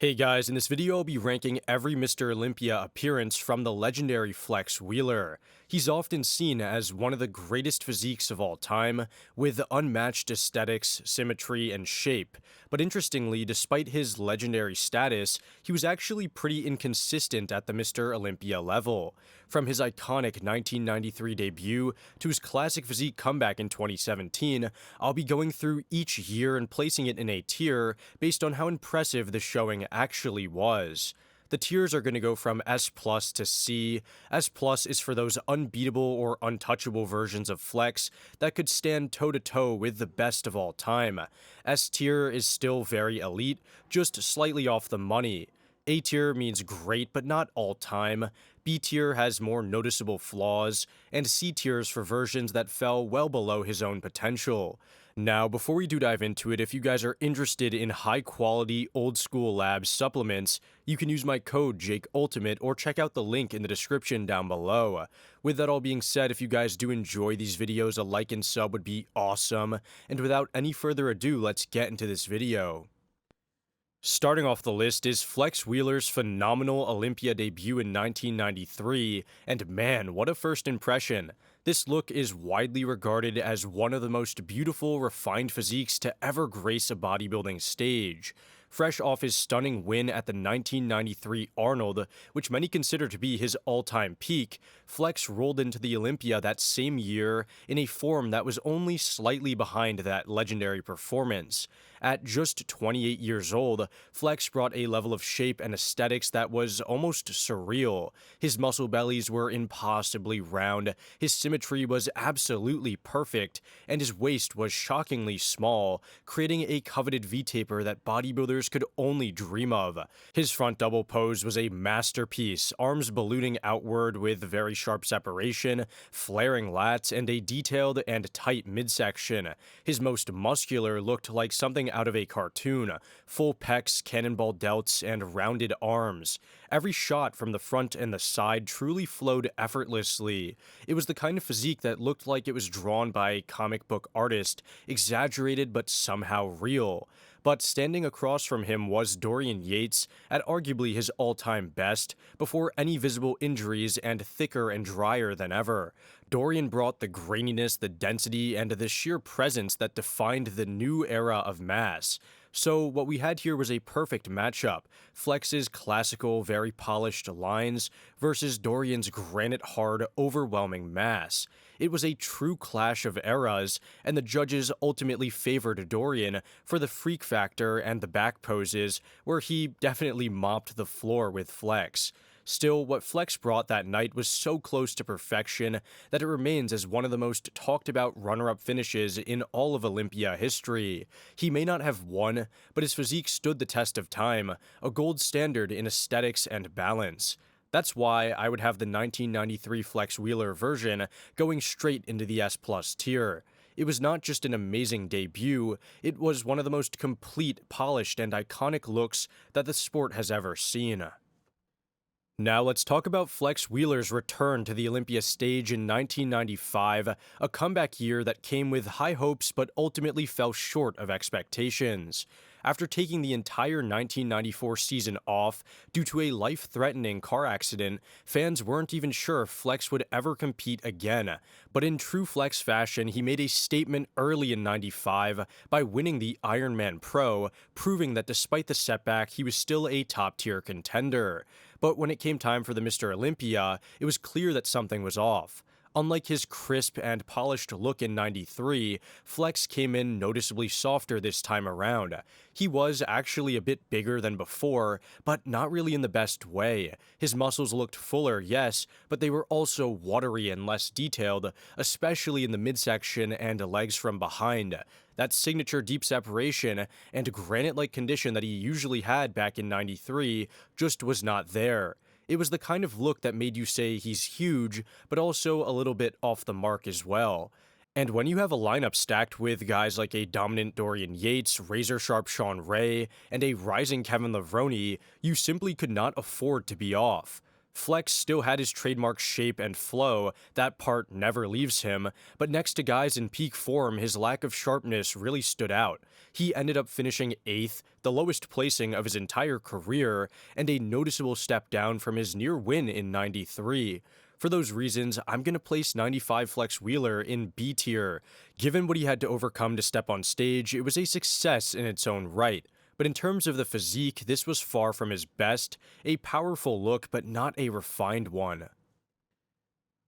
Hey guys, in this video I'll be ranking every Mr. Olympia appearance from the legendary Flex Wheeler. He's often seen as one of the greatest physiques of all time, with unmatched aesthetics, symmetry, and shape. But interestingly, despite his legendary status, he was actually pretty inconsistent at the Mr. Olympia level. From his iconic 1993 debut to his classic physique comeback in 2017, I'll be going through each year and placing it in a tier based on how impressive the showing actually was. The tiers are going to go from S plus to C. S plus is for those unbeatable or untouchable versions of Flex that could stand toe to toe with the best of all time. S tier is still very elite, just slightly off the money. A tier means great but not all time. B tier has more noticeable flaws, and C tiers for versions that fell well below his own potential. Now, before we do dive into it, if you guys are interested in high-quality, old-school lab supplements, you can use my code JakeUltimate or check out the link in the description down below. With that all being said, if you guys do enjoy these videos, a like and sub would be awesome. And without any further ado, let's get into this video. Starting off the list is Flex Wheeler's phenomenal Olympia debut in 1993, and man, what a first impression. This look is widely regarded as one of the most beautiful, refined physiques to ever grace a bodybuilding stage. Fresh off his stunning win at the 1993 Arnold, which many consider to be his all-time peak, Flex rolled into the Olympia that same year in a form that was only slightly behind that legendary performance. At just 28 years old, Flex brought a level of shape and aesthetics that was almost surreal. His muscle bellies were impossibly round, his symmetry was absolutely perfect, and his waist was shockingly small, creating a coveted V-taper that bodybuilders could only dream of. His front double pose was a masterpiece, arms ballooning outward with very sharp separation, flaring lats, and a detailed and tight midsection. His most muscular looked like something out of a cartoon, full pecs, cannonball delts, and rounded arms. Every shot from the front and the side truly flowed effortlessly. It was the kind of physique that looked like it was drawn by a comic book artist, exaggerated but somehow real. But standing across from him was Dorian Yates, at arguably his all-time best, before any visible injuries and thicker and drier than ever. Dorian brought the graininess, the density, and the sheer presence that defined the new era of mass. So what we had here was a perfect matchup. Flex's classical, very polished lines versus Dorian's granite-hard, overwhelming mass. It was a true clash of eras, and the judges ultimately favored Dorian for the freak factor and the back poses, where he definitely mopped the floor with Flex. Still, what Flex brought that night was so close to perfection that it remains as one of the most talked about runner-up finishes in all of Olympia history. He may not have won, but his physique stood the test of time, a gold standard in aesthetics and balance. That's why I would have the 1993 Flex Wheeler version going straight into the S plus tier. It was not just an amazing debut, it was one of the most complete, polished, and iconic looks that the sport has ever seen. Now let's talk about Flex Wheeler's return to the Olympia stage in 1995, a comeback year that came with high hopes but ultimately fell short of expectations. After taking the entire 1994 season off due to a life-threatening car accident, fans weren't even sure if Flex would ever compete again. But in true Flex fashion, he made a statement early in 95 by winning the Ironman Pro, proving that despite the setback, he was still a top-tier contender. But when it came time for the Mr. Olympia, it was clear that something was off. Unlike his crisp and polished look in 93, Flex came in noticeably softer this time around. He was actually a bit bigger than before, but not really in the best way. His muscles looked fuller, yes, but they were also watery and less detailed, especially in the midsection and legs from behind. That signature deep separation and granite-like condition that he usually had back in 93 just was not there. It was the kind of look that made you say he's huge, but also a little bit off the mark as well. And when you have a lineup stacked with guys like a dominant Dorian Yates, razor-sharp Sean Ray, and a rising Kevin Levrone, you simply could not afford to be off. Flex still had his trademark shape and flow, that part never leaves him, but next to guys in peak form, his lack of sharpness really stood out. He ended up finishing 8th, the lowest placing of his entire career, and a noticeable step down from his near win in 93. For those reasons, I'm going to place 95 Flex Wheeler in B tier. Given what he had to overcome to step on stage, it was a success in its own right. But in terms of the physique, this was far from his best, a powerful look but not a refined one.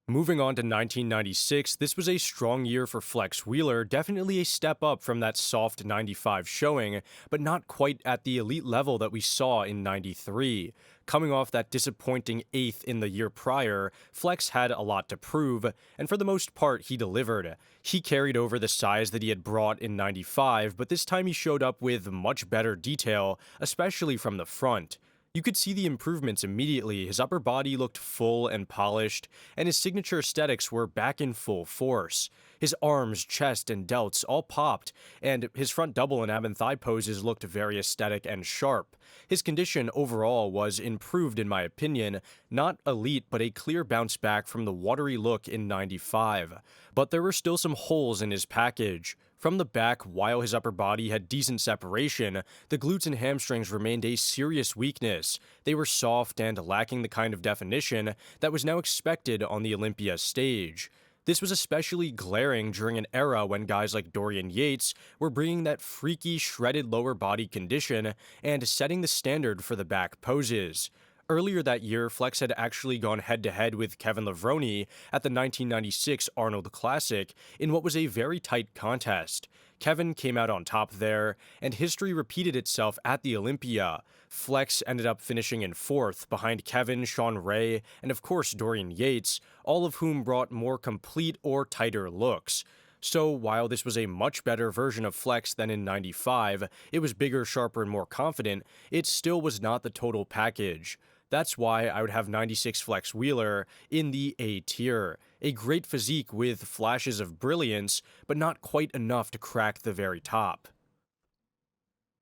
Moving on to 1996, this was a strong year for Flex Wheeler, definitely a step up from that soft 95 showing, but not quite at the elite level that we saw in 93. Coming off that disappointing 8th in the year prior, Flex had a lot to prove, and for the most part he delivered. He carried over the size that he had brought in 95, but this time he showed up with much better detail, especially from the front. You could see the improvements immediately. His upper body looked full and polished, and his signature aesthetics were back in full force. His arms, chest, and delts all popped, and his front double and ab and thigh poses looked very aesthetic and sharp. His condition overall was improved in my opinion, not elite but a clear bounce back from the watery look in 95. But there were still some holes in his package. From the back, while his upper body had decent separation, the glutes and hamstrings remained a serious weakness. They were soft and lacking the kind of definition that was now expected on the Olympia stage. This was especially glaring during an era when guys like Dorian Yates were bringing that freaky, shredded lower body condition and setting the standard for the back poses. Earlier that year, Flex had actually gone head-to-head with Kevin Levrone at the 1996 Arnold Classic in what was a very tight contest. Kevin came out on top there, and history repeated itself at the Olympia. Flex ended up finishing in 4th, behind Kevin, Sean Ray, and of course Dorian Yates, all of whom brought more complete or tighter looks. So while this was a much better version of Flex than in 95, it was bigger, sharper, and more confident, it still was not the total package. That's why I would have 96 Flex Wheeler in the A tier. A great physique with flashes of brilliance, but not quite enough to crack the very top.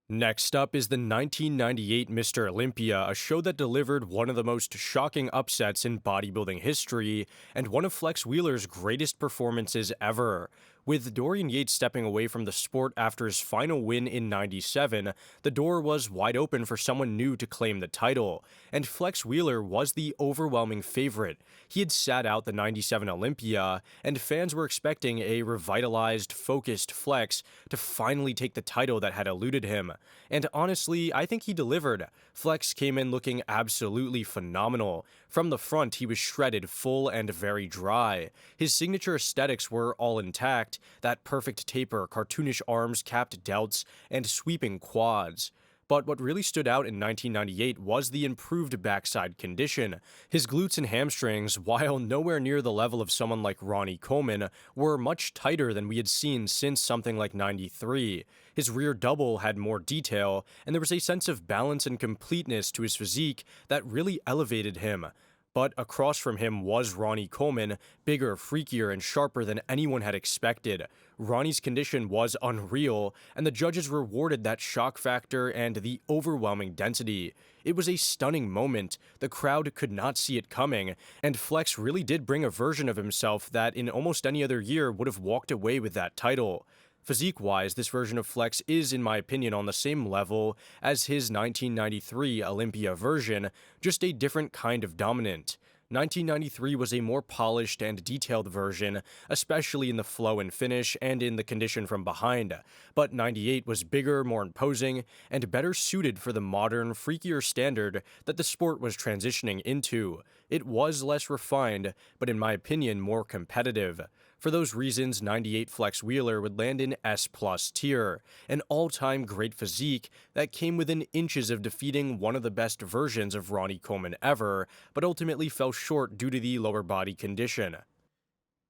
Next up is the 1998 Mr. Olympia, a show that delivered one of the most shocking upsets in bodybuilding history, and one of Flex Wheeler's greatest performances ever. With Dorian Yates stepping away from the sport after his final win in 97, the door was wide open for someone new to claim the title, and Flex Wheeler was the overwhelming favorite. He had sat out the 97 Olympia, and fans were expecting a revitalized, focused Flex to finally take the title that had eluded him. And honestly, I think he delivered. Flex came in looking absolutely phenomenal. From the front, he was shredded, full, and very dry. His signature aesthetics were all intact, that perfect taper, cartoonish arms, capped delts, and sweeping quads. But what really stood out in 1998 was the improved backside condition. His glutes and hamstrings, while nowhere near the level of someone like Ronnie Coleman, were much tighter than we had seen since something like 93. His rear double had more detail, and there was a sense of balance and completeness to his physique that really elevated him. But across from him was Ronnie Coleman, bigger, freakier, and sharper than anyone had expected. Ronnie's condition was unreal, and the judges rewarded that shock factor and the overwhelming density. It was a stunning moment, the crowd could not see it coming, and Flex really did bring a version of himself that in almost any other year would have walked away with that title. Physique-wise, this version of Flex is, in my opinion, on the same level as his 1993 Olympia version, just a different kind of dominant. 1993 was a more polished and detailed version, especially in the flow and finish and in the condition from behind, but 98 was bigger, more imposing, and better suited for the modern, freakier standard that the sport was transitioning into. It was less refined, but in my opinion more competitive. For those reasons, 98 Flex Wheeler would land in S+ tier, an all-time great physique that came within inches of defeating one of the best versions of Ronnie Coleman ever, but ultimately fell short due to the lower body condition.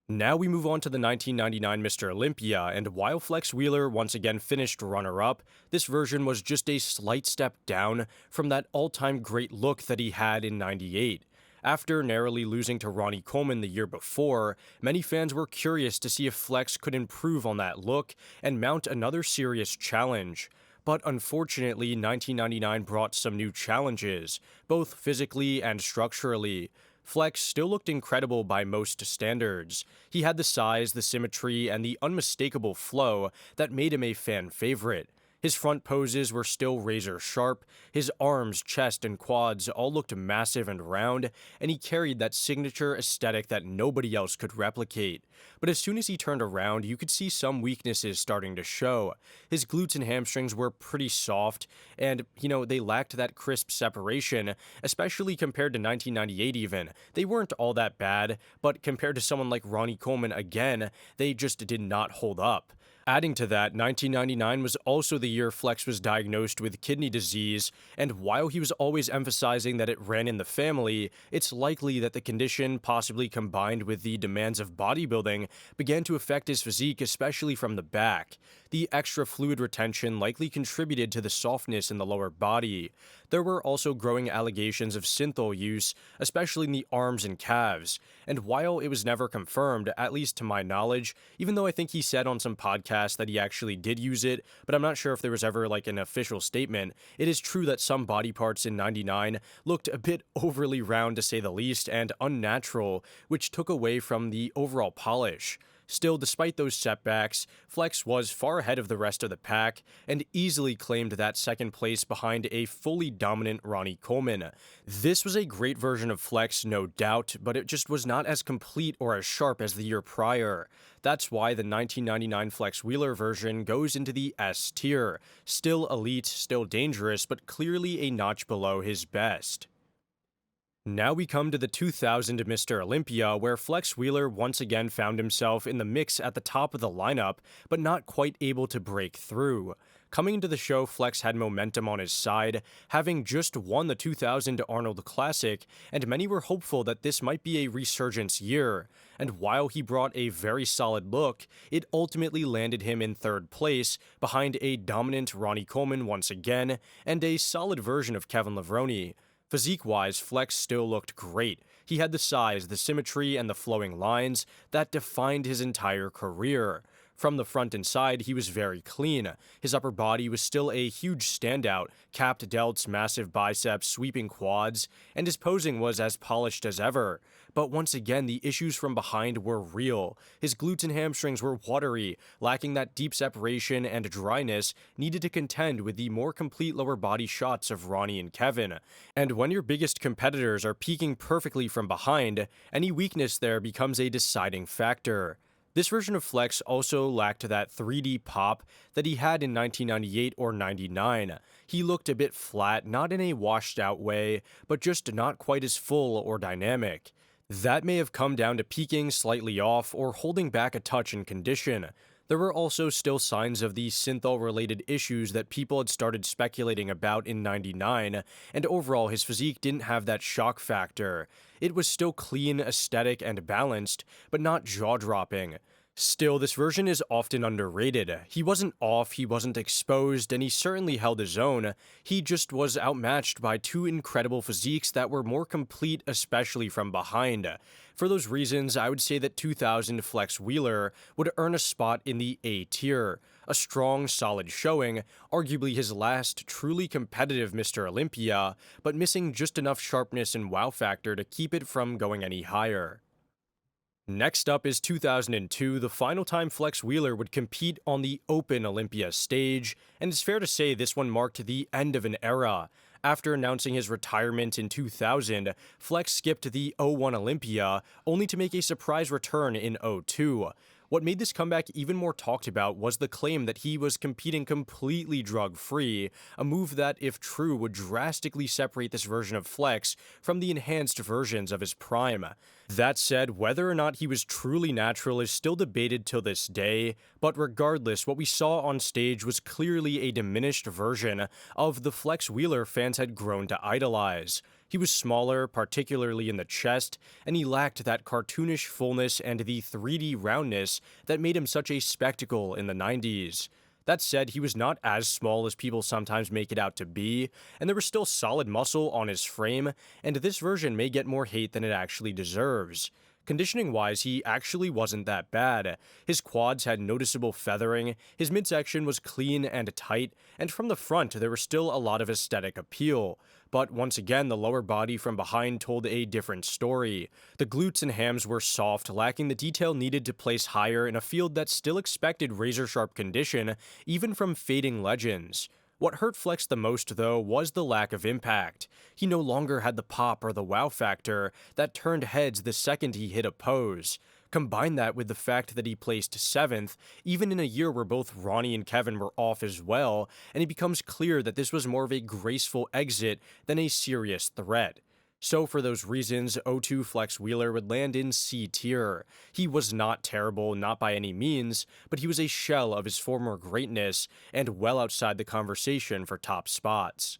Now we move on to the 1999 Mr. Olympia, and while Flex Wheeler once again finished runner-up, this version was just a slight step down from that all-time great look that he had in 98. After narrowly losing to Ronnie Coleman the year before, many fans were curious to see if Flex could improve on that look and mount another serious challenge. but unfortunately 1999 brought some new challenges, both physically and structurally. Flex still looked incredible by most standards. He had the size, the symmetry, and the unmistakable flow that made him a fan favorite. His front poses were still razor sharp, his arms, chest, and quads all looked massive and round, and he carried that signature aesthetic that nobody else could replicate. But as soon as he turned around, you could see some weaknesses starting to show. His glutes and hamstrings were pretty soft, and, they lacked that crisp separation, especially compared to 1998 even. They weren't all that bad, but compared to someone like Ronnie Coleman again, they just did not hold up. Adding to that, 1999 was also the year Flex was diagnosed with kidney disease, and while he was always emphasizing that it ran in the family, it's likely that the condition, possibly combined with the demands of bodybuilding, began to affect his physique, especially from the back. The extra fluid retention likely contributed to the softness in the lower body. There were also growing allegations of synthol use, especially in the arms and calves. And while it was never confirmed, at least to my knowledge, even though I think he said on some podcast that he actually did use it, but I'm not sure if there was ever an official statement, it is true that some body parts in 99 looked a bit overly round to say the least and unnatural, which took away from the overall polish. Still, despite those setbacks, Flex was far ahead of the rest of the pack and easily claimed that second place behind a fully dominant Ronnie Coleman. This was a great version of Flex, no doubt, but it just was not as complete or as sharp as the year prior. That's why the 1999 Flex Wheeler version goes into the S tier. Still elite, still dangerous, but clearly a notch below his best. Now we come to the 2000 Mr. Olympia, where Flex Wheeler once again found himself in the mix at the top of the lineup, but not quite able to break through. Coming into the show, Flex had momentum on his side, having just won the 2000 Arnold Classic, and many were hopeful that this might be a resurgence year. And while he brought a very solid look, it ultimately landed him in third place, behind a dominant Ronnie Coleman once again, and a solid version of Kevin Levrone. Physique-wise, Flex still looked great. He had the size, the symmetry, and the flowing lines that defined his entire career. From the front and side, he was very clean. His upper body was still a huge standout, capped delts, massive biceps, sweeping quads, and his posing was as polished as ever. But once again, the issues from behind were real. His glutes and hamstrings were watery, lacking that deep separation and dryness needed to contend with the more complete lower body shots of Ronnie and Kevin. And when your biggest competitors are peaking perfectly from behind, any weakness there becomes a deciding factor. This version of Flex also lacked that 3D pop that he had in 1998 or 99. He looked a bit flat, not in a washed out way, but just not quite as full or dynamic. That may have come down to peaking slightly off or holding back a touch in condition. There were also still signs of the synthol-related issues that people had started speculating about in 99, and overall his physique didn't have that shock factor. It was still clean, aesthetic, and balanced, but not jaw-dropping. Still, this version is often underrated. He wasn't off, he wasn't exposed, and he certainly held his own. He just was outmatched by two incredible physiques that were more complete, especially from behind. For those reasons, I would say that 2000 Flex Wheeler would earn a spot in the A tier. A strong, solid showing, arguably his last truly competitive Mr. Olympia, but missing just enough sharpness and wow factor to keep it from going any higher. Next up is 2002, the final time Flex Wheeler would compete on the Open Olympia stage, and it's fair to say this one marked the end of an era. After announcing his retirement in 2000, Flex skipped the '01 Olympia, only to make a surprise return in '02. What made this comeback even more talked about was the claim that he was competing completely drug-free, a move that, if true, would drastically separate this version of Flex from the enhanced versions of his prime. That said, whether or not he was truly natural is still debated till this day, but regardless, what we saw on stage was clearly a diminished version of the Flex Wheeler fans had grown to idolize. He was smaller, particularly in the chest, and he lacked that cartoonish fullness and the 3D roundness that made him such a spectacle in the 90s. That said, he was not as small as people sometimes make it out to be, and there was still solid muscle on his frame, and this version may get more hate than it actually deserves. Conditioning-wise, he actually wasn't that bad. His quads had noticeable feathering, his midsection was clean and tight, and from the front there was still a lot of aesthetic appeal. But once again, the lower body from behind told a different story. The glutes and hams were soft, lacking the detail needed to place higher in a field that still expected razor-sharp condition, even from fading legends. What hurt Flex the most, though, was the lack of impact. He no longer had the pop or the wow factor that turned heads the second he hit a pose. Combine that with the fact that he placed 7th, even in a year where both Ronnie and Kevin were off as well, and it becomes clear that this was more of a graceful exit than a serious threat. So for those reasons, O2 Flex Wheeler would land in C tier. He was not terrible, not by any means, but he was a shell of his former greatness and well outside the conversation for top spots.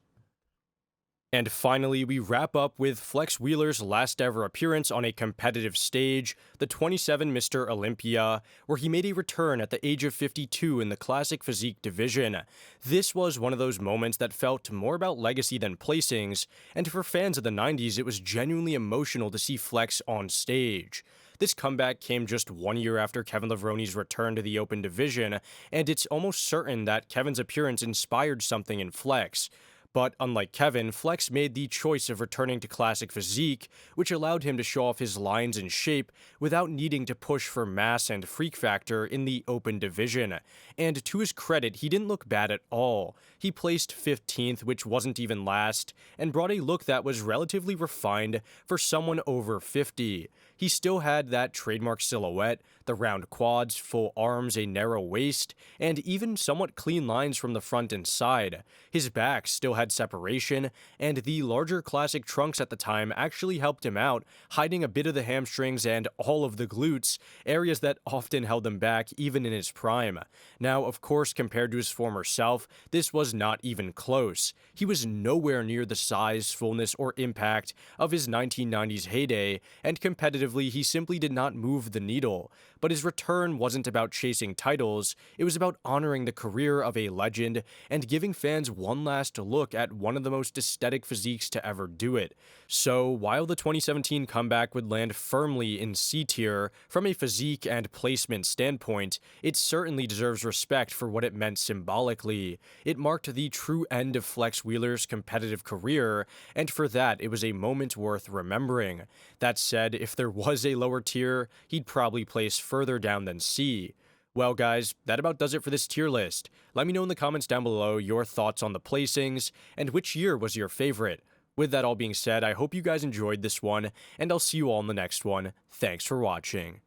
And finally, we wrap up with Flex Wheeler's last ever appearance on a competitive stage, the 27 Mr. Olympia, where he made a return at the age of 52 in the classic physique division. This was one of those moments that felt more about legacy than placings, and for fans of the 90s, it was genuinely emotional to see Flex on stage. This comeback came just 1 year after Kevin Levroni's return to the open division, and it's almost certain that Kevin's appearance inspired something in Flex. But unlike Kevin, Flex made the choice of returning to classic physique, which allowed him to show off his lines and shape without needing to push for mass and freak factor in the open division. And to his credit, he didn't look bad at all. He placed 15th, which wasn't even last, and brought a look that was relatively refined for someone over 50. He still had that trademark silhouette, the round quads, full arms, a narrow waist, and even somewhat clean lines from the front and side. His back still had separation, and the larger classic trunks at the time actually helped him out, hiding a bit of the hamstrings and all of the glutes, areas that often held him back even in his prime. Now, of course, compared to his former self, this was not even close. He was nowhere near the size, fullness, or impact of his 1990s heyday, and competitively, he simply did not move the needle. But his return wasn't about chasing titles, it was about honoring the career of a legend and giving fans one last look at one of the most aesthetic physiques to ever do it. So, while the 2017 comeback would land firmly in C tier from a physique and placement standpoint, it certainly deserves respect for what it meant symbolically. It marked the true end of Flex Wheeler's competitive career, and for that, it was a moment worth remembering. That said, if there was a lower tier, he'd probably place further down than C. Well guys, that about does it for this tier list. Let me know in the comments down below your thoughts on the placings, and which year was your favorite. With that all being said, I hope you guys enjoyed this one, and I'll see you all in the next one. Thanks for watching.